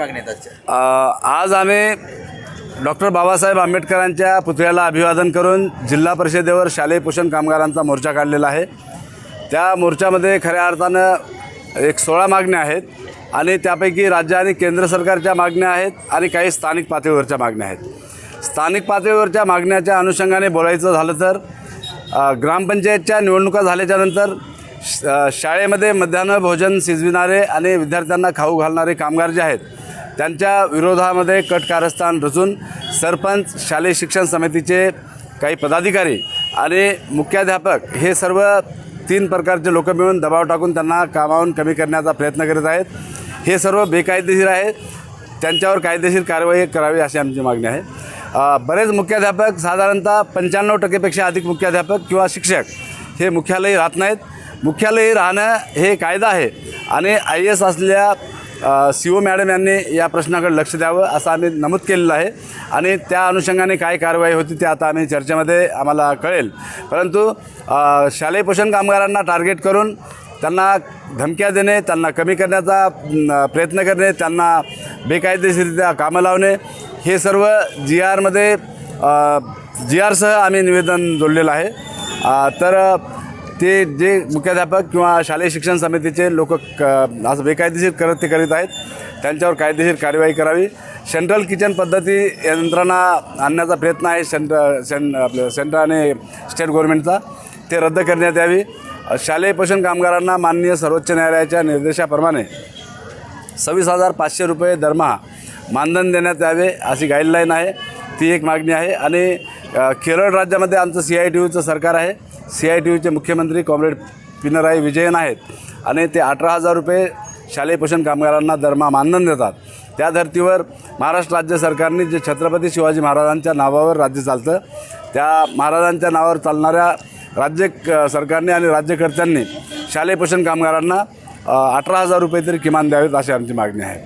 मागण्या आहेत आजच्या? आज आम्ही डॉक्टर बाबासाहेब आंबेडकरांच्या पुतळ्याला अभिवादन करून जिल्हा परिषदेवर शालेय पोषण कामगारांचा मोर्चा काढलेला आहे। त्या मोर्चामध्ये खऱ्या अर्थानं एक 16 मागण्या आहेत आणि त्यापैकी राज्य आणि केंद्र सरकारच्या मागण्या आहेत आणि काही स्थानिक पातळीवरच्या मागण्या आहेत। स्थानिक पातळीवरच्या मागण्याच्या अनुषंगाने बोलायचं झालं तर ग्रामपंचायतच्या निवडणुका झाल्याच्यानंतर शाळेमध्ये मध्यान्ह भोजन शिजविणारे आणि विद्यार्थ्यांना खाऊ घालणारे कामगार जे आहेत त्यांच्या विरोधामध्ये कट कारस्थान रचून सरपंच, शालेय शिक्षण समितीचे काही पदाधिकारी आणि मुख्याध्यापक हे सर्व 3 प्रकारचे लोक मिळून दबाव टाकून त्यांना कामावून कमी करण्याचा प्रयत्न करीत आहेत। हे सर्व बेकायदेशीर आहे, त्यांच्यावर कायदेशीर कारवाई करावी अशी आमची मागणी आहे। बरेच मुख्याध्यापक साधारणतः 95% अधिक मुख्याध्यापक किंवा शिक्षक हे मुख्यालयी राहत नाहीत। मुख्यालयी राहणं हे कायदा आहे आणि IAS असलेल्या CO मॅडम यांनी या प्रश्नाकडे लक्ष द्यावं असं आम्ही नमूद केलेलं आहे आणि त्या अनुषंगाने काय कारवाई होती ते आता आम्ही चर्चेमध्ये आम्हाला कळेल। परंतु शालेय पोषण कामगारांना टार्गेट करून त्यांना धमक्या देणे, त्यांना कमी करण्याचा प्रयत्न करणे, त्यांना बेकायदेशीरित्या कामं लावणे हे सर्व GRमध्ये GRसह आम्ही निवेदन जोडलेलं आहे। तर ते जे मुख्याध्यापक किंवा शालेय शिक्षण समितीचे लोक असं बेकायदेशीर कृत्य करीत आहेत त्यांच्यावर कायदेशीर कार्यवाही करावी। सेंट्रल किचन पद्धती यंत्रणा आणण्याचा प्रयत्न आहे आपलं सेंट्रल आणि स्टेट गव्हर्नमेंटचा, ते रद्द करण्यात यावी। शालेय पोषण कामगारांना माननीय सर्वोच्च न्यायालयाच्या निर्देशाप्रमाणे 26,500 रुपये दरमहा मानधन देण्यात यावे अशी गाईडलाईन आहे, ती एक मागणी आहे। आणि केरळ राज्यामध्ये आमचं CITUचं सरकार आहे, CITUचे मुख्यमंत्री कॉम्रेड पिनराई विजयन आहेत आणि ते 18,000 रुपये शालेय पोषण कामगारांना दरमहा मानधन देतात। त्या धर्तीवर महाराष्ट्र राज्य सरकारने जे छत्रपती शिवाजी महाराजांच्या नावावर राज्य चालतं त्या महाराजांच्या नावावर चालणाऱ्या राज्य सरकारने आणि राज्यकर्त्यांनी शालेय पोषण कामगारांना 18,000 रुपये तरी किमान द्यावेत अशी आमची मागणी आहे।